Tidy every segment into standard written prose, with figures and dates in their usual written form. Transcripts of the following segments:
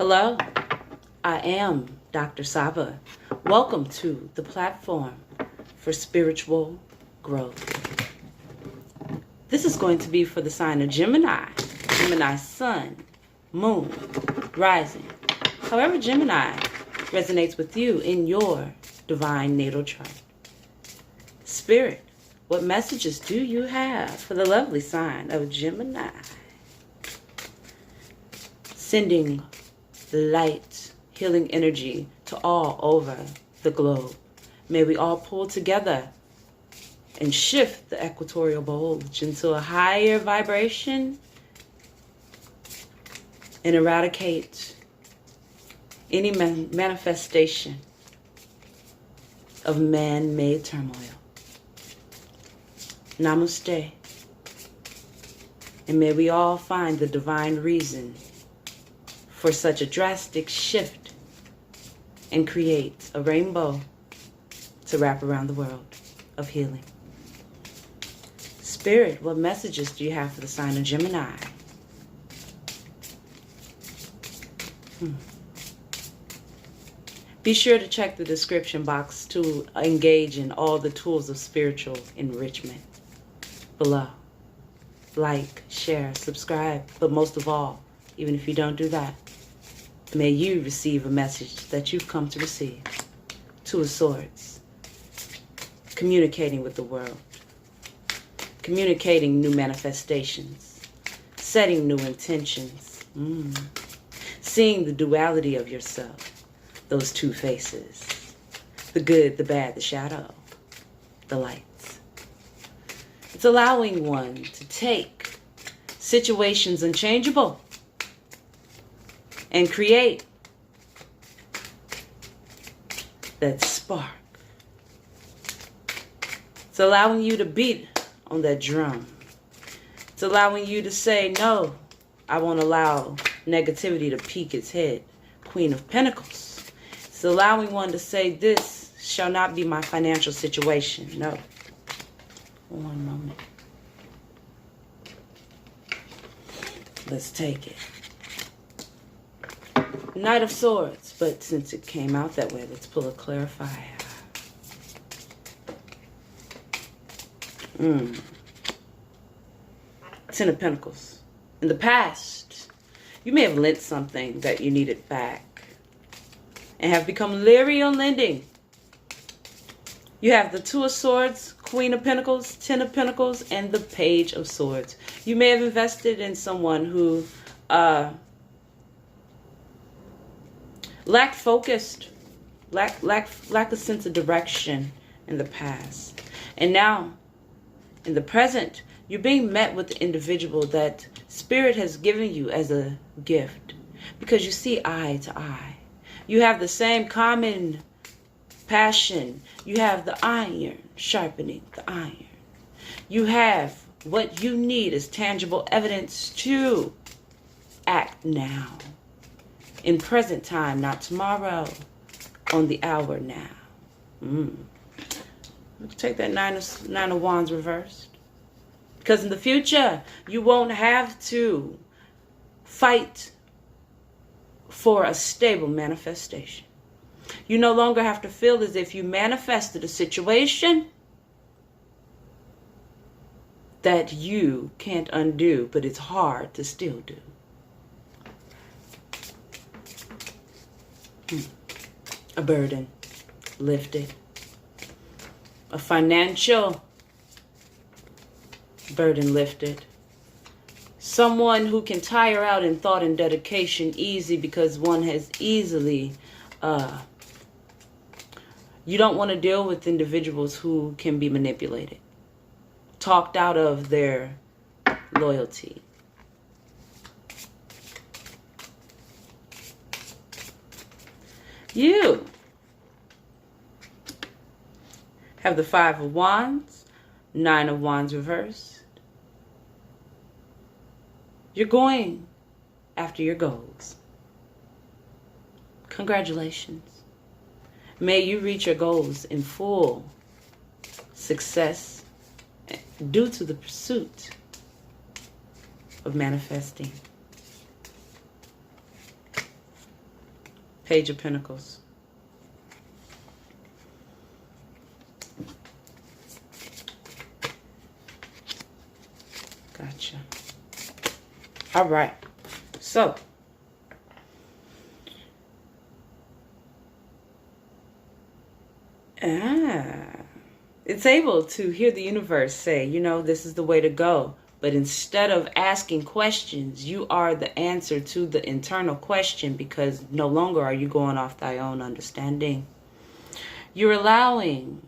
Hello, I am Dr. Saba. Welcome to the platform for spiritual growth. This is going to be for the sign of Gemini, Gemini sun, moon, rising. However, Gemini resonates with you in your divine natal chart. Spirit, what messages do you have for the lovely sign of Gemini? Sending light, healing energy to all over the globe. May we all pull together and shift the equatorial bulge into a higher vibration and eradicate any manifestation of man-made turmoil. Namaste. And may we all find the divine reason for such a drastic shift and create a rainbow to wrap around the world of healing. Spirit, what messages do you have for the sign of Gemini? Be sure to check the description box to engage in all the tools of spiritual enrichment below. Like, share, subscribe, but most of all, even if you don't do that, may you receive a message that you've come to receive. Two of Swords. Communicating with the world. Communicating new manifestations. Setting new intentions. Seeing the duality of yourself. Those two faces. The good, the bad, the shadow. The light. It's allowing one to take situations unchangeable and create that spark. It's allowing you to beat on that drum. It's allowing you to say, no, I won't allow negativity to peek its head. Queen of Pentacles. It's allowing one to say, this shall not be my financial situation. No. One moment. Let's take it. Knight of Swords, but since it came out that way, let's pull a clarifier. Ten of Pentacles. In the past, you may have lent something that you needed back and have become leery on lending. You have the Two of Swords, Queen of Pentacles, Ten of Pentacles, and the Page of Swords. You may have invested in someone who lacked a sense of direction in the past. And now, in the present, you're being met with the individual that Spirit has given you as a gift. Because you see eye to eye. You have the same common passion. You have the iron sharpening the iron. You have what you need as tangible evidence to act now. In present time, not tomorrow. On the hour now. Let's take that Nine of Wands reversed. Because in the future, you won't have to fight for a stable manifestation. You no longer have to feel as if you manifested a situation that you can't undo, but it's hard to still do. A burden lifted. A financial burden lifted. Someone who can tire out in thought and dedication easy because one has easily... you don't want to deal with individuals who can be manipulated. Talked out of their loyalty. You have the Five of Wands, Nine of Wands reversed. You're going after your goals. Congratulations. May you reach your goals in full success due to the pursuit of manifesting. Page of Pentacles. Gotcha. All right. So, it's able to hear the universe say, you know, this is the way to go. But instead of asking questions, you are the answer to the internal question, because no longer are you going off thy own understanding. You're allowing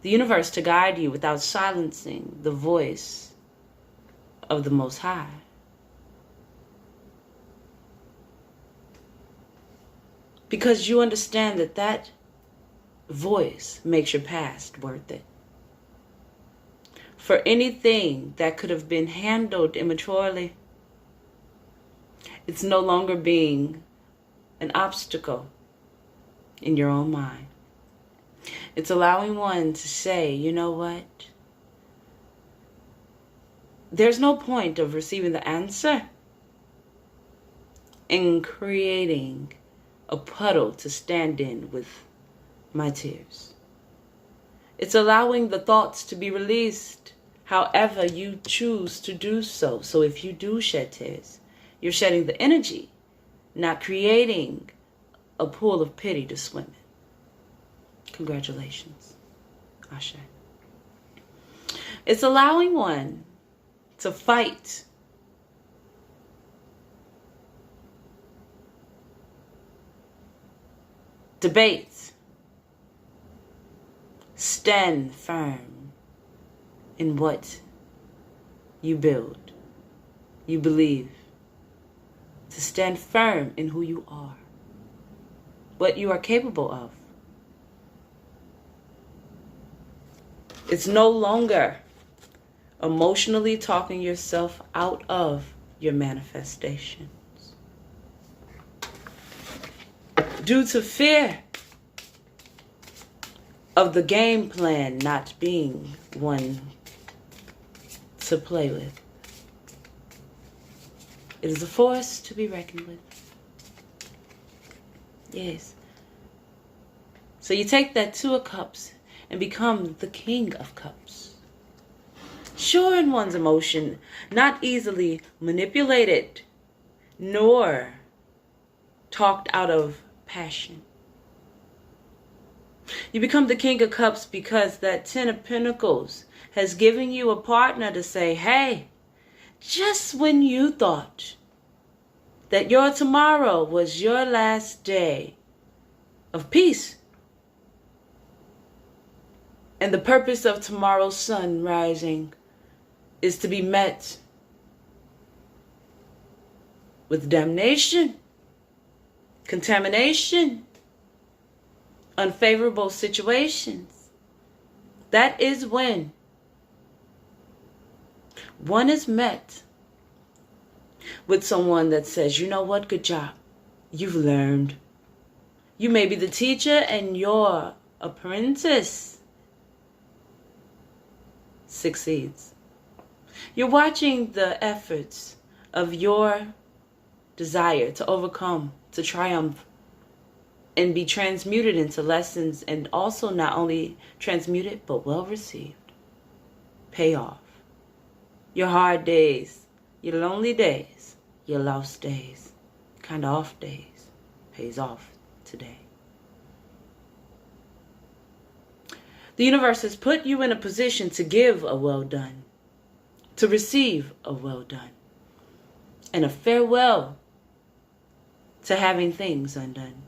the universe to guide you without silencing the voice of the Most High. Because you understand that that voice makes your past worth it. For anything that could have been handled immaturely, it's no longer being an obstacle in your own mind. It's allowing one to say, you know what? There's no point of receiving the answer and creating a puddle to stand in with my tears. It's allowing the thoughts to be released however you choose to do so. So if you do shed tears, you're shedding the energy, not creating a pool of pity to swim in. Congratulations. Ashe. It's allowing one to fight debate, stand firm in what you build, you believe, to stand firm in who you are, what you are capable of. It's no longer emotionally talking yourself out of your manifestations due to fear of the game plan not being one to play with. It is a force to be reckoned with. Yes. So you take that Two of Cups and become the King of Cups. Sure in one's emotion, not easily manipulated, nor talked out of passion. You become the King of Cups because that Ten of Pentacles has given you a partner to say, hey, just when you thought that your tomorrow was your last day of peace, and the purpose of tomorrow's sun rising is to be met with damnation, contamination, unfavorable situations. That is when one is met with someone that says, you know what, good job. You've learned. You may be the teacher and your apprentice succeeds. You're watching the efforts of your desire to overcome, to triumph, and be transmuted into lessons, and also not only transmuted, but well received. Pay off. Your hard days, your lonely days, your lost days, kind of off days, pays off today. The universe has put you in a position to give a well done, to receive a well done, and a farewell to having things undone.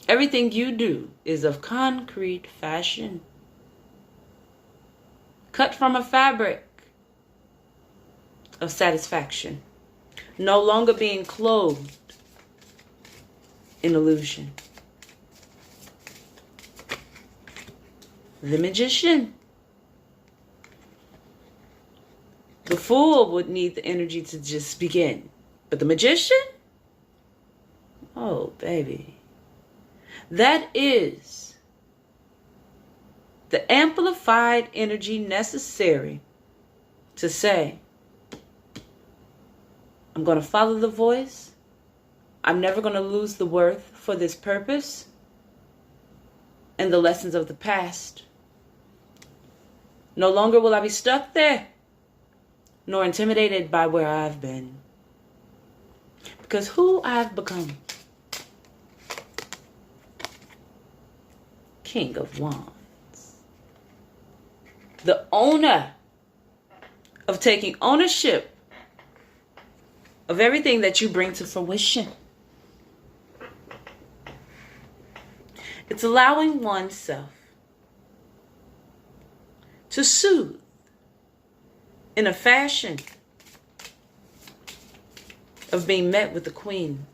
Everything you do is of concrete fashion, cut from a fabric of satisfaction, no longer being clothed in illusion. The Magician. The Fool would need the energy to just begin. But the Magician? Oh, baby. That is the amplified energy necessary to say, I'm going to follow the voice. I'm never going to lose the worth for this purpose and the lessons of the past. No longer will I be stuck there, nor intimidated by where I've been. Because who I've become. King of Wands. The owner of taking ownership of everything that you bring to fruition. It's allowing oneself to soothe in a fashion of being met with the Queen.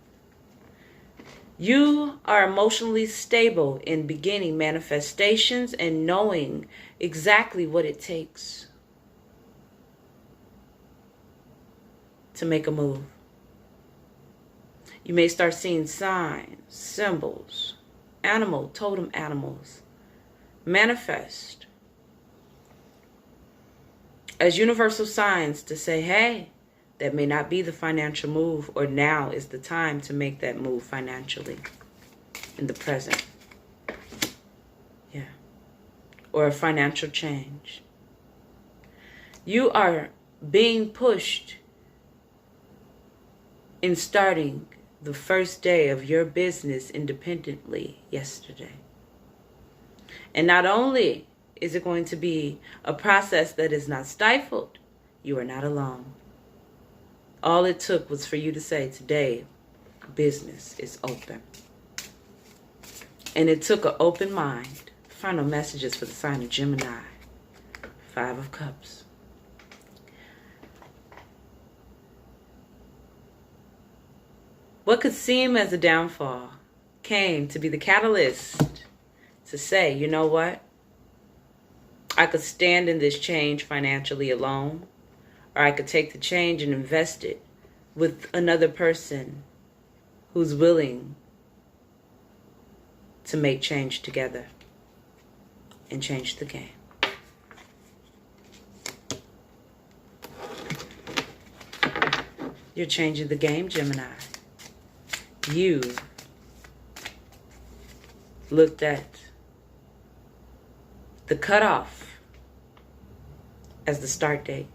You are emotionally stable in beginning manifestations and knowing exactly what it takes to make a move. You may start seeing signs, symbols, totem animals manifest as universal signs to say, hey, that may not be the financial move, or now is the time to make that move financially in the present. Yeah. Or a financial change. You are being pushed in starting the first day of your business independently yesterday. And not only is it going to be a process that is not stifled, you are not alone. All it took was for you to say, today, business is open. And it took an open mind. Final messages for the sign of Gemini. 5 of Cups. What could seem as a downfall came to be the catalyst to say, you know what? I could stand in this change financially alone, or I could take the change and invest it with another person who's willing to make change together and change the game. You're changing the game, Gemini. You looked at the cutoff as the start date.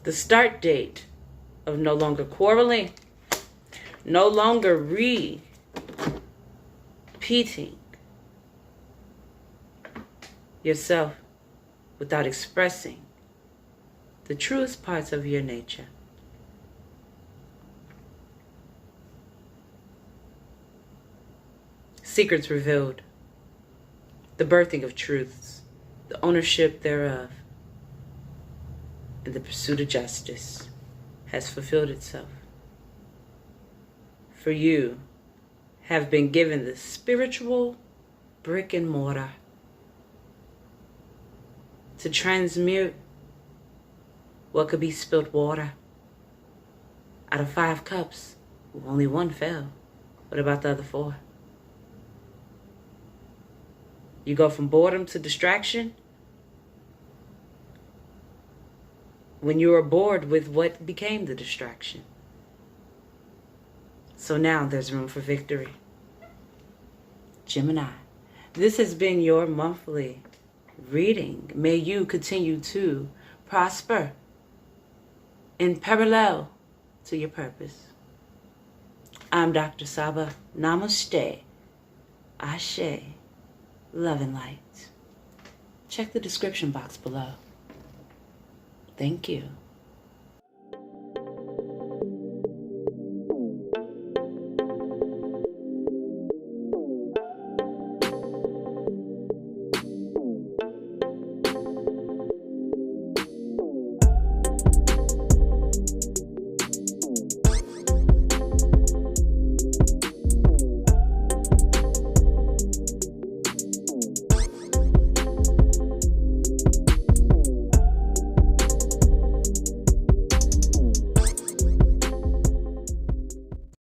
The start date of no longer quarreling, no longer repeating yourself without expressing the truest parts of your nature. Secrets revealed, the birthing of truths, the ownership thereof, and the pursuit of justice has fulfilled itself. For you have been given the spiritual brick and mortar to transmute what could be spilled water. Out of 5 cups, only 1 fell. What about the other 4? You go from boredom to distraction. When you are bored with what became the distraction. So now there's room for victory. Gemini, this has been your monthly reading. May you continue to prosper in parallel to your purpose. I'm Dr. Saba. Namaste. Ashe. Love and light. Check the description box below. Thank you.